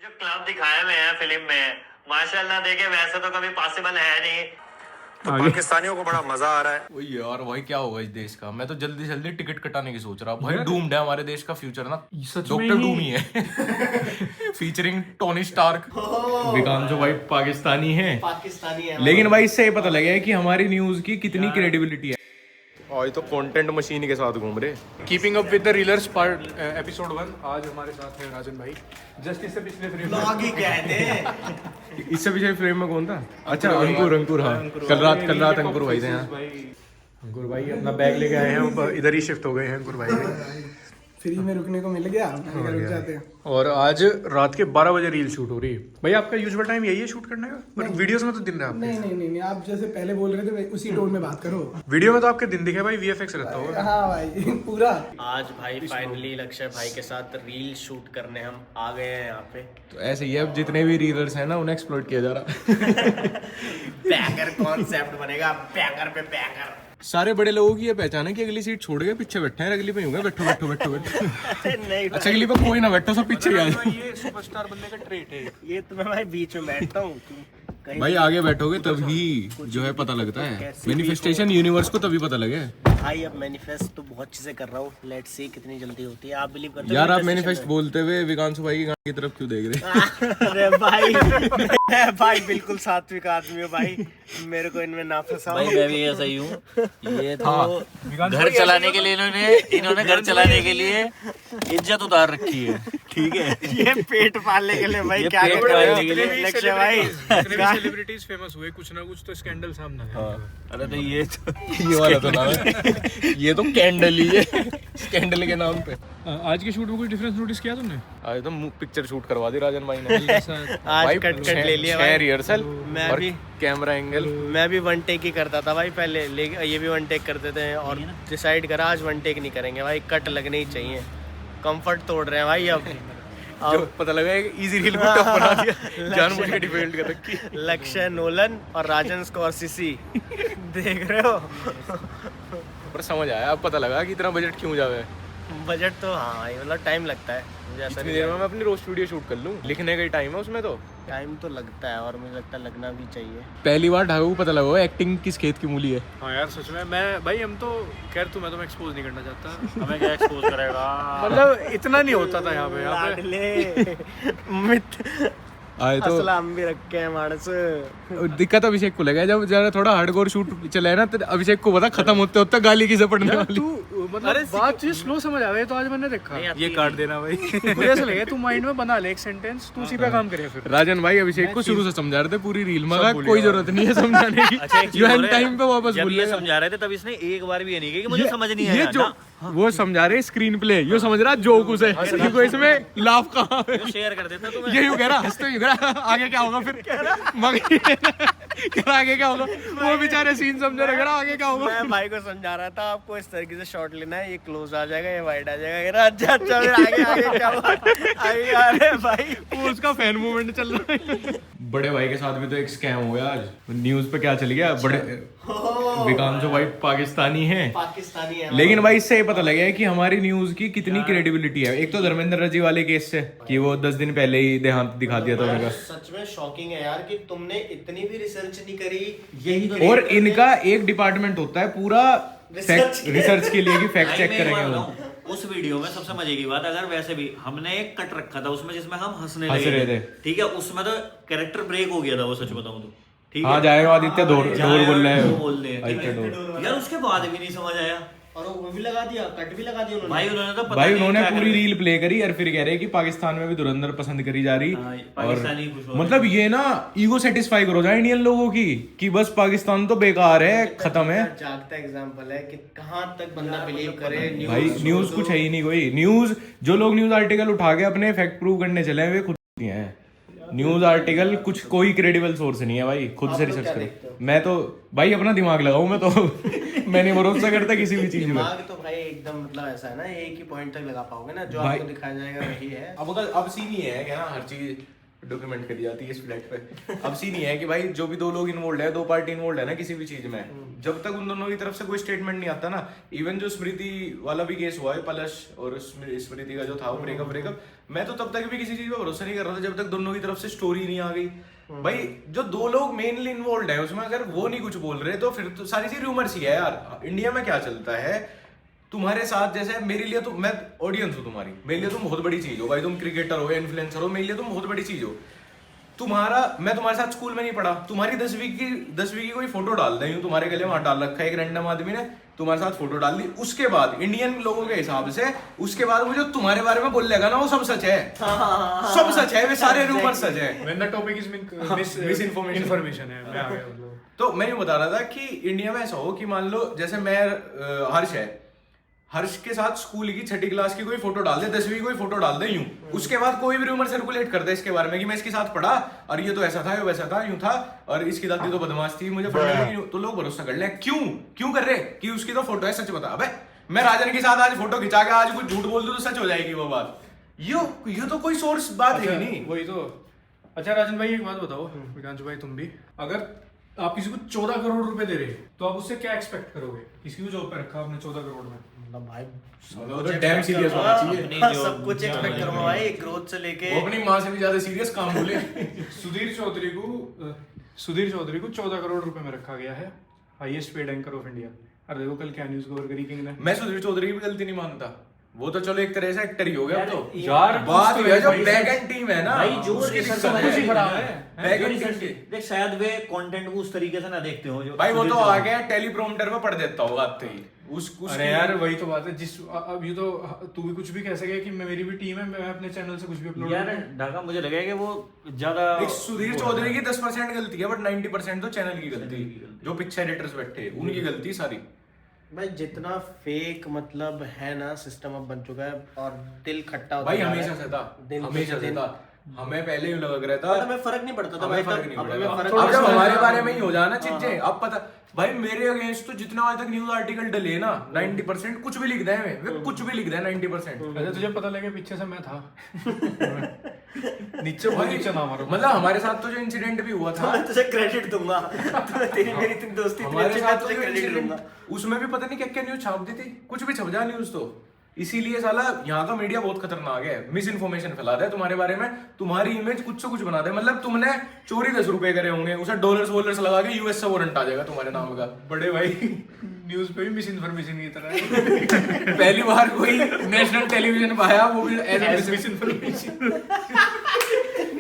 जो क्लब दिखाए हुए हैं फिल्म में माशाल्लाह देखे वैसे तो कभी पॉसिबल है नहीं। तो पाकिस्तानियों को बड़ा मजा आ रहा है। ओ यार भाई क्या होगा इस देश का। मैं तो जल्दी जल्दी टिकट कटाने की सोच रहा हूँ भाई। डूम्ड है हमारे देश का फ्यूचर ना। डॉक्टर डूम ही है फीचरिंग टोनी स्टार्क। विकांशो भाई पाकिस्तानी है लेकिन भाई इससे ये पता लगा है कि हमारी न्यूज की कितनी क्रेडिबिलिटी है। आज तो कंटेंट मशीन के साथ घूम रहे। Keeping up with the reelers part episode 1। आज हमारे साथ है राजन भाई। जस्ट इससे पिछले फ्रेम में इससे पिछले फ्रेम में कौन था? अच्छा अंकुर हाँ कल रात अंकुर भाई थे यहाँ। अंकुर भाई अपना बैग लेके आए हैं, इधर ही शिफ्ट हो गए हैं अंकुर भाई। फ्री में रुकने को मिल गया, रुक जाते हैं। और आज रात के 12 बजे रील शूट हो रही है। भाई आपका यूजुअल टाइम यही है शूट करने का? पर वीडियोस में तो दिन है आपके। नहीं, आप जैसे पहले बोल रहे थे उसी टोन में बात करो। वीडियो में तो आपके दिन दिखे भाई, वीएफएक्स रहता होगा। हाँ भाई पूरा। आज भाई फाइनली लक्ष्य भाई के साथ रील शूट करने हम आ गए हैं यहाँ पे। तो ऐसे ही अब जितने भी रीलर्स हैं ना उन्हें एक्सप्लॉइट किया जा रहा बैंगर कॉन्सेप्ट बनेगा, बैंगर पे बैंगर। सारे बड़े लोगों की ये पहचान है कि अगली सीट छोड़ के पीछे बैठे हैं, अगली पे होंगे बैठो नहीं अच्छा अगली पे कोई ना बैठो, सब पीछे ही आ जाओ। ये सुपरस्टार बनने का ट्रेट है। ये तो मैं भाई बीच में बैठता हूँ। भाई आगे बैठोगे तभी जो है पता लगता है। मैनिफेस्टेशन यूनिवर्स को तभी पता लगे। भाई अब मैनिफेस्ट तो बहुत चीजें कर रहा हूँ, लेट्स सी कितनी जल्दी होती है। आप बिलीव करते हो? यार आप मैनिफेस्ट बोलते हुए विकांशु भाई की गाड़ी की तरफ क्यों देख रहे? अरे भाई मैं भाई बिल्कुल सात्विक आदमी हूँ भाई, मेरे को इनमें ना फंसाओ। भाई मैं भी ऐसा ही हूँ। ये तो घर चलाने के लिए इन्होंने घर चलाने के लिए इज्जत उतार रखी है, ठीक है। ये पेट पालने के लिए भाई क्या पेट कर रहे पालने के लिए हो लक्ष्य भाई? सेलिब्रिटीज फेमस हुए कुछ ना कुछ तो स्कैंडल सामने है। अरे तो ये वाला तो नाम है, ये तो कैंडल ही है स्कैंडल के नाम पे। आज के शूट में कोई डिफरेंस नोटिस किया तुमने? आज तो पिक्चर शूट करवा दी राजन भाई ने। आज कट ले लिया भाई। रिहर्सल मैं और भी कैमरा एंगल। मैं भी वन टेक ही करता था भाई पहले, लेकिन ये भी वन टेक करते थे और डिसाइड करा आज वन टेक नहीं करेंगे भाई, कट लगने ही चाहिए। कंफर्ट तोड़ रहे हैं भाई अब जो पता लगा इजी रील को टफ बना दिया, जानबूझ के डिफेल्ट कर रखी। लक्ष्य नोलन और राजन स्कॉर्सेज़ी देख रहे हो? पर समझ आया, अब पता लगा कि इतना बजट क्यों जावे। बजट तो हाँ भाई मतलब टाइम लगता है मुझे ऐसा इतनी देर में मैं अपनी रोज वीडियो शूट कर लूं, लिखने का ही टाइम है उसमें तो। टाइम तो लगता है और मुझे लगता है लगना भी चाहिए। पहली बार ढाबे को पता लगा एक्टिंग किस खेत की मूली है। हाँ यार सच में। मैं भाई हम तो खैर तो मैं एक्सपोज नहीं करना चाहता। हमें क्या एक्सपोज करेगा? मतलब इतना नहीं होता था यहाँ पे। लाडले मित आए तो असला हम भी रखे हैं मानस। दिक्कत अभिषेक को लगा जब जरा थोड़ा हार्डकोर शूट चला है ना, तो अभिषेक को पता खत्म होते होते गाली किसे पड़ने वाली। तू मतलब बात चीज स्लो समझ आवे तो आज मैंने देखा। ये काट देना भाई। मुझे ऐसा लगा तू माइंड में बना ले एक सेंटेंस, तू उसी पे काम करे फिर। राजन भाई अभिषेक को शुरू से समझा रहे थे पूरी रील में, कोई जरूरत नहीं है समझाने की। जो एंड टाइम पे वापस जब बोल ये समझा रहे थे तब इसने एक बार भी ये नहीं किया कि मुझे समझ नहीं आया। ये जो वो समझा रहे स्क्रीन प्ले, यो समझ रहा जोक उसे, इसको इसमें लाफ कहाँ है शेयर कर देता तो ये यूं कह रहा हंसते यूं कह रहा आगे क्या होगा फिर कह रहा आगे क्या होगा। वो बेचारे सीन समझ रहे, कह रहा आगे क्या होगा। मैं भाई को समझा रहा था आपको इस तरीके से शॉट लेना है, ये क्लोज आ जाएगा, ये वाइड आ जाएगा। कह रहा अच्छा अच्छा फिर आगे आगे क्या हुआ? आगे अरे भाई वो उसका फैन मूवमेंट चल रहा है। बड़े भाई के साथ भी तो एक स्कैम हो गया आज, न्यूज पे क्या चल गया। बड़े विकांशो भाई पाकिस्तानी है लेकिन भाई इससे ये पता लगा है कि हमारी न्यूज की कितनी क्रेडिबिलिटी है। एक तो धर्मेंद्र रजी वाले केस से कि वो 10 दिन पहले ही देहांत दिखा दिया था उनका। सच में शॉकिंग है यार कि तुमने इतनी भी रिसर्च नहीं करी। यही तो और इनका एक डिपार्टमेंट होता है पूरा रिसर्च के लिए कि फैक्ट चेक करेंगे वो। उस वीडियो में सबसे मजे की बात, अगर वैसे भी हमने एक कट रखा था उसमें जिसमें हम हंस हंसने रहे लगे थे, ठीक है, उसमें तो कैरेक्टर ब्रेक हो गया था वो, सच बताऊं तो। ठीक हाँ है, जाएगा आदित्य ढोल बोल रहे वो बोल रहे हैं, ठीक आदित्य है। ढोल। यार उसके बाद भी नहीं समझ आया और वो भी लगा दिया, कट भी लगा दिया उन्होंने। भाई उन्होंने तो पता भाई नहीं उन्होंने क्या पूरी कर रील प्ले करी और फिर कह रहे कि पाकिस्तान में भी धुरंधर पसंद करी जा रही। हाँ, और पाकिस्तानी खुश हो रहे मतलब ये ना ईगो सेटिस्फाई करो जाए इंडियन लोगों की कि बस पाकिस्तान तो बेकार है, खत्म है। जागता एग्जांपल है कि कहां तक बंदा बिलीव करे। भाई न्यूज कुछ है ही नहीं कोई। न्यूज जो लोग न्यूज आर्टिकल उठा के अपने फैक्ट प्रूव करने चले हैं वे खुद हैं। न्यूज आर्टिकल कुछ कोई क्रेडिबल सोर्स नहीं है भाई, खुद से रिसर्च करो। मैं तो भाई अपना दिमाग लगाऊं मैं तो मैं नहीं भरोसा करता किसी भी चीज में। दिमाग तो भाई एकदम मतलब ऐसा है ना, एक ही पॉइंट तक लगा पाओगे ना, जो आपको दिखाया जाएगा वही है। अब सीन ही है क्या ना, हर चीज डॉक्यूमेंट करी जाती है इस फ्लैट पे। अब सीन ये है कि भाई जो भी दो लोग इन्वॉल्व है, दो पार्टी इन्वॉल्व है ना किसी भी चीज में, जब तक उन दोनों की तरफ से कोई स्टेटमेंट नहीं आता ना, इवन जो स्मृति वाला भी केस हुआ है, पलश और स्मृति का जो था वो ब्रेकअप, मैं तो तब तक भी किसी चीज पर भरोसा नहीं कर रहा था जब तक दोनों की तरफ से स्टोरी नहीं आ गई। भाई जो दो लोग मेनली इन्वॉल्व है उसमें अगर वो नहीं कुछ बोल रहे तो फिर तो सारी चीज रूमर्स ही है यार। इंडिया में क्या चलता है, तुम्हारे साथ जैसे मेरे लिए तो मैं ऑडियंस हूँ तुम्हारी, मेरे लिए तुम बहुत बड़ी चीज हो भाई, तुम क्रिकेटर हो या इन्फ्लुएंसर हो, मेरे लिए तुम बहुत बड़ी चीज हो। मैं तुम्हारे साथ स्कूल में नहीं पढ़ा, तुम्हारी 10वीं की कोई फोटो डाल रही हूँ, तुम्हारे गले वहां डाल रखा है एक रैंडम आदमी ने, तुम्हारे साथ फोटो डाल दी, उसके बाद इंडियन लोगों के हिसाब से उसके बाद वो जो तुम्हारे बारे में बोल लेगा ना वो सब सच है, सब सच है, वे सारे रूमर सच है। When the topic is misinformation है, मैं आ गया मतलब। तो मैं ये बता रहा था कि इंडिया में ऐसा हो कि मान लो जैसे मैं हर्ष के साथ स्कूल की 6ठी क्लास की कोई फोटो डाल दे, 10वीं की कोई फोटो डाल दे यूं, उसके बाद कोई भी रूमर सर्कुलेट कर दे इसके बारे में कि मैं इसके साथ पढ़ा और ये तो ऐसा था, ये वैसा था, यूं था, और इसकी दादी तो बदमाश थी, मुझे तो लोग भरोसा कर ले। क्यों कर रहे कि उसकी तो फोटो है, सच बता। अबे मैं राजन के साथ आज फोटो खिंचा के आज कुछ झूठ बोल दूं तो सच हो जाएगी वो बात। ये तो कोई सोर्स बात है नहीं। वही तो। अच्छा राजन भाई एक बात बताओ, विकांशु भाई तुम भी, अगर आप किसी को 14 करोड़ रुपए दे रहे तो आप उससे क्या एक्सपेक्ट करोगे? किसी को जॉब पे रखा आपने 14 करोड़ में, मतलब भाई तो डैम सीरियस होना चाहिए, सब कुछ एक्सपेक्ट करूंगा भाई, ग्रोथ से लेके वो अपनी माँ से भी ज्यादा सीरियस काम बोले। सुधीर चौधरी को 14 करोड़ रुपए में रखा गया है, highest paid anchor of India. अरे देखो कल क्या न्यूज़ कवर करी किंग ने। मैं सुधीर चौधरी की भी गलती नहीं मानता, वो तो चलो एक तरह से एक्टर ही हो गया। तो यार बात ये जो बैक एंड टीम है ना भाई, जो उसकी रिसर्च दिक्कत समझ ही खराब है। है। बैक जो एंड रिसर्च टीम देख, शायद वे कंटेंट को उस तरीके से ना देखते हो जो भाई, वो तो आ गया टेलीप्रॉम्प्टर में पढ़ देता होगा आते ही अरे यार वही तो बात है, जिस अब ये तो तू भी कुछ भी कह सके कि मेरी भी टीम है, मैं अपने चैनल से कुछ भी अपलोड यार ढाका मुझे लगा कि वो ज्यादा सुधीर चौधरी की 10% गलती है, बट 90% तो चैनल की गलती, जो पीछे एडिटर्स बैठे उनकी गलती सारी। भाई जितना फेक मतलब है ना सिस्टम अब बन चुका है, और दिल खट्टा होता भाई जा रहा हमेशा है। से था, हमेशा से था। हमें पहले ही लग रहा था, हमें फर्क नहीं पड़ता था भाई, फर्क नहीं अब पड़ता। हमें फर्क अब जब पड़ता हमारे है। बारे में ही हो जाना चीजें, अब पता भाई मेरे अगेंस्ट तो जितना आज तक न्यूज आर्टिकल डले ना 90% कुछ भी लिख दे, वे कुछ भी लिख दे 90%। अच्छा तुझे पता लगे पीछे से मैं था। नीचे बहुत नीचे ना मारो। मतलब हमारे साथ तो जो इंसिडेंट भी हुआ था, मैं तुझे क्रेडिट दूंगा, तेरी मेरी इतनी दोस्ती इतनी हमारे अच्छी, साथ मैं तो तुझे जो क्रेडिट इंसिडेंट दूंगा। उसमें भी पता नहीं क्या क्या न्यूज छाप दी थी, कुछ भी छप जा न्यूज तो। इसीलिए साला यहाँ का मीडिया बहुत खतरनाक है, मिस इन्फॉर्मेशन फैलाता है तुम्हारे बारे में, तुम्हारी इमेज कुछ से कुछ बनाता है। मतलब तुमने चोरी 10 रुपए करे होंगे, उसे डॉलर्स लगा के यूएस से वारंट आ जाएगा तुम्हारे नाम का। बड़े भाई न्यूज पे भी मिस इन्फॉर्मेशन की तरह पहली बार कोई नेशनल टेलीविजन पे आया, वो भी as misinformation.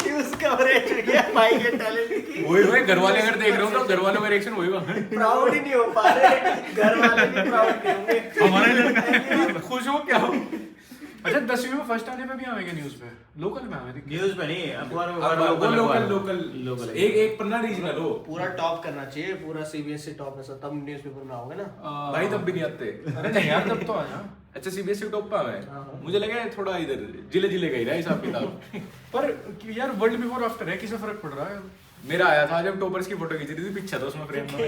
News coverage हो गया भाई के टैलेंट की। वही घर वाले अगर देख रहे हो तो घर वालों का रिएक्शन वही होगा, प्राउड ही नहीं हो पा रहे, घर वाले भी प्राउड नहीं होंगे। हमारा लड़का खुश हो क्या हो। अच्छा 10वीं में फर्स्ट आने पे भी आवेंगे न्यूज पे, लोकल में आवे न्यूज पे नहीं, अखबार लोकल एक पन्ना रीजनल हो पूरा टॉप करना चाहिए, पूरा सीबीएसई टॉप है, तब न्यूज़पेपर में आओगे ना। भाई, तब भी नहीं आते। अरे नहीं यार तब तो आ जा। अच्छा सीबीएसई टॉप पे है, मुझे लगा थोड़ा इधर जिले का ही रहा हिसाब किताब। पर यार वर्ल्ड बिफोर आफ्टर है, किसे फर्क पड़ रहा है? मेरा आया था जब टॉपर्स की फोटो खींची थी, पीछे था उसमें फ्रेम में।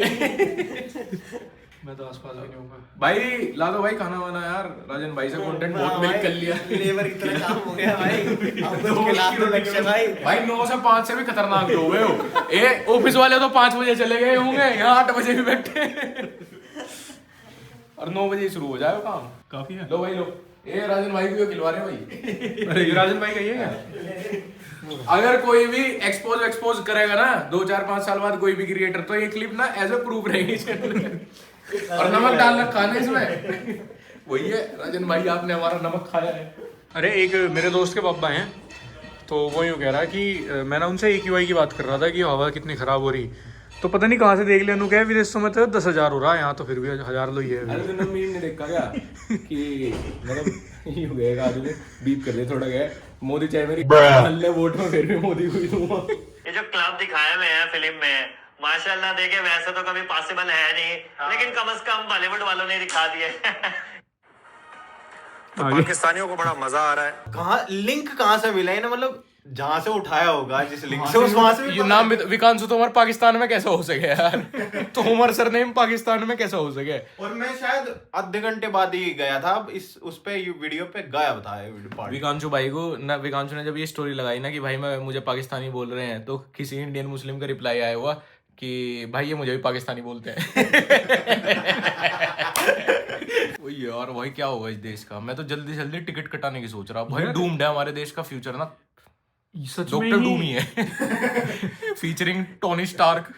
मैं तो आसपास भी नहीं हूँ। भाई ला दो भाई खाना वाना यार, राजन भाई से कंटेंट बहुत मिल कर लिया, लेबर की तरह काम हो गया भाई। अब कुछ खिला दो लक्ष्य भाई। भाई 9 से 5 से भी खतरनाक लोग हुए हो। ए ऑफिस वाले तो 5 बजे चले गए होंगे, यहाँ 8 बजे भी बैठे और 9 बजे शुरू हो जाए काम। काफी है। लो भाई लो, ए राजन भाई को खिलवा रहे भाई। अरे राजन भाई का ये क्या? अगर कोई भी एक्सपोज करेगा ना 2-4-5 साल बाद कोई भी क्रिएटर, तो ये क्लिप ना एज ए प्रूफ रहेगी चैनल में। और नमक डाल रखा है इसमें, वही है राजन भाई आपने हमारा नमक खाया है। अरे एक मेरे दोस्त के पापा हैं, तो वो यूँ कह रहा है कि मैं ना उनसे AQI की बात कर रहा था कि हवा कितनी खराब हो रही, तो पता नहीं कहाँ से देख लिया, क्या विदेशों में तो 10,000 हो रहा है, यहाँ तो फिर भी 1000 लो ही है। अरे तुमने मीम नहीं देखा क्या कि मतलब यूं गएगा आदमी बीप कर दे थोड़ा गया, मोदी चाहे मेरी हल्ले वोट में फिर भी मोदी को ही दूंगा। ये जो क्लब दिखाया हुए हैं फिल्म में, माशाल्लाह देखे वैसे तो कभी पॉसिबल है नहीं, लेकिन कम से कम बॉलीवुड वालों ने दिखा दिए। तो पाकिस्तानियों को बड़ा मजा आ रहा है। कहाँ लिंक कहाँ से मिला है ना, मतलब जहाँ से उठाया होगा जिस लिंक से वहां से ये नाम विकांशु तोमर पाकिस्तान में कैसे हो सके यार? तोमर सरनेम पाकिस्तान में कैसे हो सके? और मैं शायद आधे घंटे बाद ही गया था, इस उस पे वीडियो पे गायब था ये वीडियो पार्ट। विकांशु भाई को ना, विकांशु ने जब ये स्टोरी लगाई ना कि भाई मुझे पाकिस्तानी बोल रहे हैं, तो किसी इंडियन मुस्लिम का रिप्लाई आया हुआ कि भाई ये मुझे भी पाकिस्तानी बोलते हैं। वही यार, भाई क्या होगा इस देश का? मैं तो जल्दी जल्दी टिकट कटाने की सोच रहा हूँ भाई। डूम्ड है हमारे देश का फ्यूचर ना, डॉक्टर डूम ही है। Featuring Tony Stark.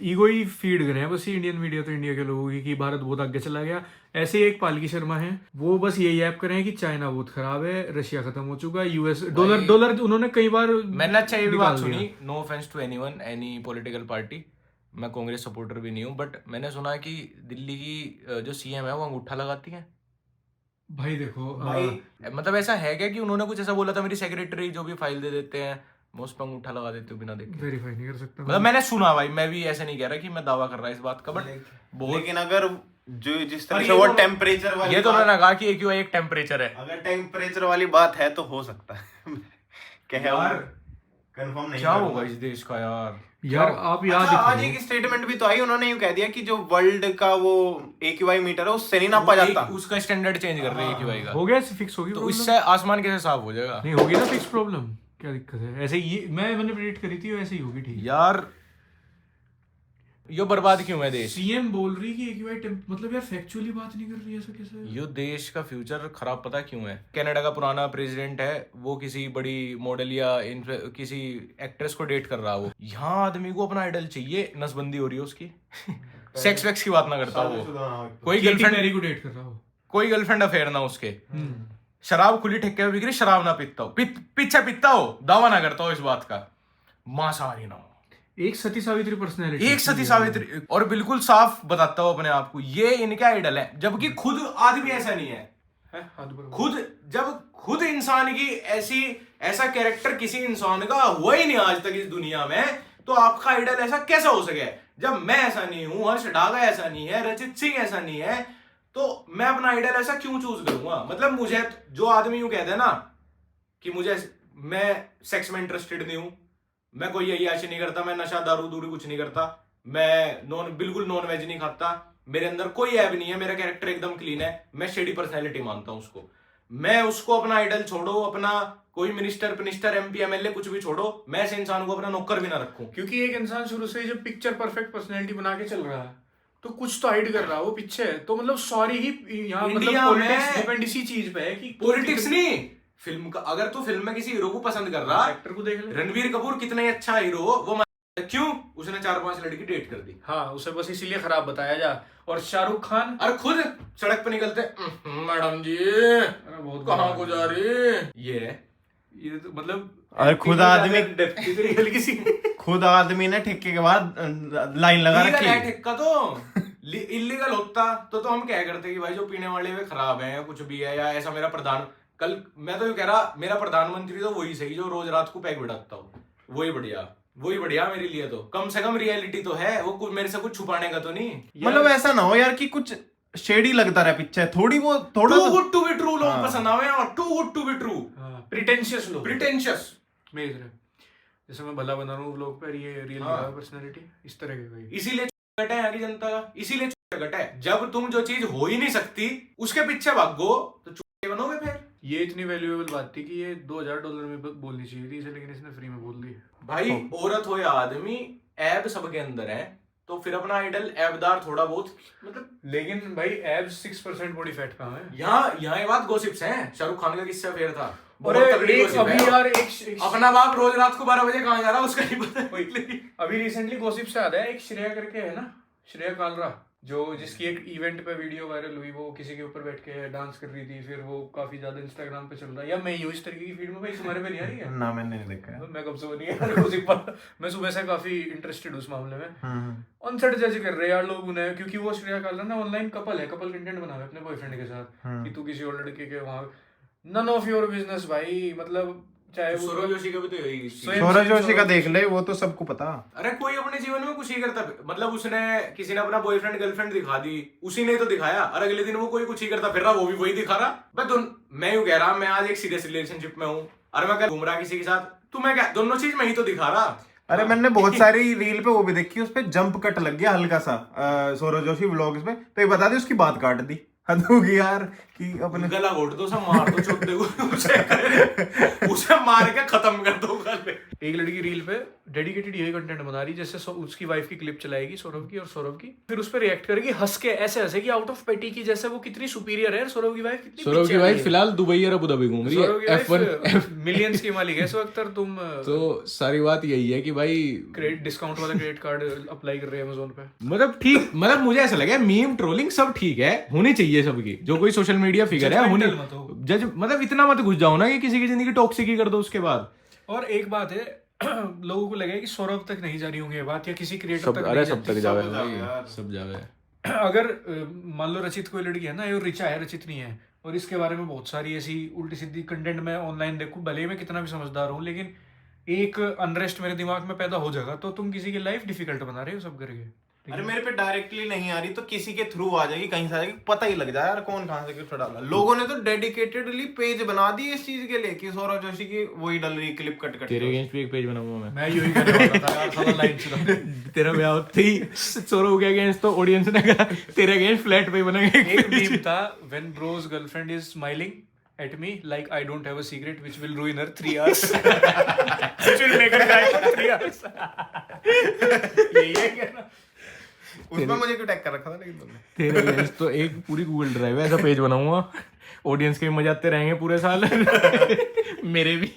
ईगो ही फीड कर रहे हैं बस ये इंडियन मीडिया तो इंडिया के लोगों की कि भारत बहुत आगे चला गया। ऐसे ही एक पालकी शर्मा है, वो बस यही ऐप कर रहे हैं कि चाइना बहुत खराब है, रशिया खत्म हो चुका है, यूएस डॉलर उन्होंने कई बार। मैंने अच्छा ये भी बात सुनी, no offence to anyone, any political party, मैं कांग्रेस सपोर्टर भी नहीं हूँ, बट मैंने सुना कि दिल्ली की जो सीएम है वो अंगूठा लगाती है। भाई देखो मतलब ऐसा है क्या कि उन्होंने कुछ ऐसा बोला था, मेरी सेक्रेटरी जो भी फाइल दे देते हैं मैं उस पर अंगूठा लगा देती हूँ बिना देखे? वेरीफाई नहीं कर सकता मतलब मैंने सुना भाई, मैं भी ऐसे नहीं कह रहा कि मैं दावा कर रहा इस बात का, बट बहुत। लेकिन अगर जो जिस तरह से वो टेम्परेचर वाली ये तो उन्होंने कहा कि AQI एक टेम्परेचर है। अगर टेम्परेचर वाली बात है तो हो सकता है। यार कंफर्म नहीं क्या होगा इस देश का यार? आप याद अच्छा, आज एक स्टेटमेंट भी तो आई, उन्होंने यूं कह दिया कि जो वर्ल्ड का वो AQI मीटर है उससे नहीं नापा जाता, उसका स्टैंडर्ड चेंज कर रहे हैं AQI का। हो गया, फिक्स होगी तो इससे आसमान कैसे साफ हो जाएगा? नहीं होगी ना फिक्स प्रॉब्लम, क्या दिक्कत है? ऐसे ये मैंने प्रेडिक्ट करी थी ऐसे ही होगी। ठीक यार यो बर्बाद क्यों है देश? सीएम बोल रही कि AQI मतलब यार फैक्चुअली बात नहीं कर रही, ऐसा कैसे? यो देश का फ्यूचर खराब पता क्यों है? कनाडा का पुराना प्रेसिडेंट है, वो किसी बड़ी मॉडल या किसी एक्ट्रेस को डेट कर रहा है। वो यहाँ आदमी को अपना आइडल चाहिए, नसबंदी हो रही है उसकी। सेक्स वेक्स की बात ना करता वो, कोई गर्लफ्रेंड को डेट कर रहा हो, कोई गर्लफ्रेंड अफेयर ना उसके, शराब खुली ठेके पे बिक रही, शराब ना पीता हो, पीछे पीता हो, दावा ना करता हो इस बात का, मांसाहारी ना हो, एक सती सावित्री पर्सनैलिटी, एक सती सावित्री, और बिल्कुल साफ बताता हो अपने आप को, ये इनके आइडल है, जबकि खुद आदमी ऐसा नहीं है। खुद इंसान की ऐसा कैरेक्टर किसी इंसान का हुआ ही नहीं आज तक इस दुनिया में, तो आपका आइडल ऐसा कैसा हो सके? जब मैं ऐसा नहीं हूं, हर्ष डागा ऐसा नहीं है, रचित सिंह ऐसा नहीं है, तो मैं अपना आइडल ऐसा क्यों चूज करूंगा? मतलब मुझे जो आदमी यूं कहते हैं ना कि मैं सेक्स में इंटरेस्टेड नहीं हूं, मैं कोई अय्याशी नहीं करता, मैं नशा दारू दूरी कुछ नहीं करता, मैं बिल्कुल नॉन वेज नहीं खाता, मेरे अंदर कोई ऐब नहीं है, मेरा कैरेक्टर एकदम क्लीन है, मैं शेडी पर्सनैलिटी मानता हूं उसको, मैं उसको अपना आइडल छोड़ो, अपना कोई मिनिस्टर MP MLA कुछ भी छोड़ो, मैं ऐसे इंसान को अपना नौकर भी ना रखूं। क्योंकि एक इंसान शुरू से जब पिक्चर परफेक्ट पर्सनैलिटी बना के चल रहा है तो कुछ तो हाइड कर रहा है वो पीछे, तो मतलब सॉरी ही यहाँ मतलब पॉलिटिक्स डिपेंड इसी चीज पे है कि पॉलिटिक्स नहीं, फिल्म का अगर तू फिल्म में किसी हीरो को पसंद कर रहा, एक्टर को देख ले, रणवीर कपूर कितना ही अच्छा हीरो हो, वो क्यों उसने 4-5 लड़की डेट कर दी? हाँ, उसे बस इसीलिए खराब बताया जा। और शाहरुख खान अरे खुद सड़क पे निकलते मैडम जी बहुत कहाँ को जा रही ये तो मतलब अरे खुद आदमी हल्की सी खुद आदमी ने ठेके के बाद लाइन लगा रखी है। ठेका तो इलीगल होता तो हम क्या करते कि भाई जो पीने वाले वे खराब है या कुछ भी है, या ऐसा मेरा कल मैं तो ये कह रहा मेरा प्रधानमंत्री तो वही सही जो रोज रात को पैक बिठाता हो, वही बढ़िया मेरे लिए, तो कम से कम रियलिटी तो है, वो कुछ मेरे से कुछ छुपाने का तो नहीं। मतलब ऐसा ना हो यार कि कुछ शेडी लगता रहा पिक्चर, थोड़ा too good to be true लोग पसंद आवे, और too good to be true pretentious लोग, प्रिटेंशियस मेरी तरह, जैसे मैं भला बना रहा हूँ व्लॉग पर, ये रियल पर्सनालिटी इस तरह के कोई, इसीलिए घट है यहाँ की जनता का, इसीलिए घट है। जब तुम जो चीज हो ही नहीं सकती उसके पीछे भागो तो चूहे बनोगे। फिर ये इतनी वैल्यूएबल बात थी कि ये $2000 में बोलनी चाहिए थी इसे, लेकिन इसने फ्री में बोल दी। भाई औरत हो या आदमी, ऐब सबके अंदर है, तो फिर अपना आइडल ऐबदार थोड़ा बहुत मतलब, लेकिन भाई एब्स 6% बॉडी फैट कहाँ है? यहाँ ये बात गॉसिप्स हैं। शाहरुख खान का किस्सा फेयर था, और अपना बाप रोज रात को 12 बजे कहाँ जा रहा है उसका नहीं पता। अभी रिसेंटली गॉसिप से आता है, एक श्रेया करके है ना, श्रेया कालरा, जो जिसकी एक इवेंट पे वीडियो वायरल हुई, वो किसी के ऊपर बैठ के डांस कर रही थी, फिर वो काफी ज्यादा इंस्टाग्राम पे चल रहा है। या मैं यूं इस तरीके की फीड में, भाई तुम्हारे पे नहीं आ रही है? ना मैंने नहीं देखा है। मैं कब से नहीं है गॉसिप पर, मैं सुबह से काफी इंटरेस्टेड उस मामले में। अनसेट जज कर रहे यार लोग उन्हें, क्योंकि वो श्रेया कालरा ना ऑनलाइन कपल है, कपल कंटेंट बना रहे अपने बॉयफ्रेंड के साथ, कि तू किसी और लड़के के वहां, नन ऑफ योर बिजनेस भाई। मतलब चाहे सौरभ जोशी का भी तो यही, सौरभ जोशी का देख ले, वो तो सबको पता। अरे कोई अपने जीवन में कुछ ही करता, मतलब उसने किसी ने अपना बॉयफ्रेंड गर्लफ्रेंड दिखा दी, उसी ने तो दिखाया, और अगले दिन वो कोई कुछ ही करता फिर रहा, वो भी वही दिखा रहा। मैं यूं कह रहा, मैं आज एक सीरियस रिलेशनशिप में हूँ और मैं घूम रहा किसी के साथ, तो मैं क्या दोनों चीज मैं ही तो दिखा रहा। अरे मैंने बहुत सारी रील पे वो भी देखी, उस पे जंप कट लग गया हल्का सा सौरभ जोशी व्लॉग्स में, तो ये बता दे उसकी बात काट दी। हद होगी यार कि अपने गला घोट दो, सब मार दो चोटे को, उसे मार के खत्म कर दो गले। एक लड़की रील पे डेडिकेटेड यही कंटेंट बना रही, जैसे उसकी वाइफ की क्लिप चलाएगी सौरभ की और सौरभ की, फिर उस पर रिएक्ट करेगी हंस के, ऐसे हंसेगी आउट ऑफ पेटी की, जैसे वो कितनी सुपीरियर है। सौरभ की वाइफ कितनी सौरभ की वाइफ फिलहाल दुबई और अबू धाबी घूम रही है, F1 मिलियंस की मालिक है इस वक्त। और तुम तो सारी बात यही है कि भाई क्रेडिट डिस्काउंट वाला क्रेडिट कार्ड अप्लाई कर रहे हैं अमेज़न पे। मतलब ठीक, मतलब मुझे ऐसा लगा मीम ट्रोलिंग सब ठीक है, होनी चाहिए सबकी, जो कोई सोशल मीडिया फिगर है होने, जज मतलब इतना मत घुस जाओ ना कि किसी की जिंदगी टॉक्सिक ही कर दो उसके बाद। और एक बात है, लोगों को लगे कि सौरभ तक नहीं जा रही होंगी ये बात, या किसी क्रिएटर सब तक अरे नहीं सब तक जाती। जावे, सब जावे। अगर मान लो रचित कोई लड़की है ना, ये रिचा है, रचित नहीं है, और इसके बारे में बहुत सारी ऐसी उल्टी सीधी कंटेंट मैं ऑनलाइन देखूं, भले ही मैं कितना भी समझदार हूं, लेकिन एक अनरेस्ट मेरे दिमाग में पैदा हो जाएगा, तो तुम किसी की लाइफ डिफिकल्ट बना रहे हो सब करके। अरे मेरे पे डायरेक्टली नहीं आ रही तो किसी के थ्रू आ जाएगी, कहीं से आ जाएगी, पता ही लग जाए यार कौन कहाँ से क्लिप डाला। लोगों ने तो डेडिकेटेडली पेज बना दी इस चीज के लिए कि सौरभ जोशी की वही डल रही क्लिप कट कट। तेरे अगेंस्ट भी एक पेज बनाऊंगा मैं यही कहने वाला था यार, साला लाइन से तेरा ब्याह होते ही सौरभ के अगेंस्ट तो ऑडियंस ने कहा तेरे अगेंस्ट फ्लैट पे बनेंगे। एक मीम था, when bro's girlfriend is smiling at me like I don't have a secret which will ruin her 3 hours which will make her cry for 3 hours। यही है क्या ना, उसमें मुझे क्यों टैग कर रखा था लेकिन तुमने। तेरे अगेंस्ट तो एक पूरी गूगल ड्राइव है, ऐसा पेज बनाऊंगा, ऑडियंस के भी मजे आते रहेंगे पूरे साल, मेरे भी।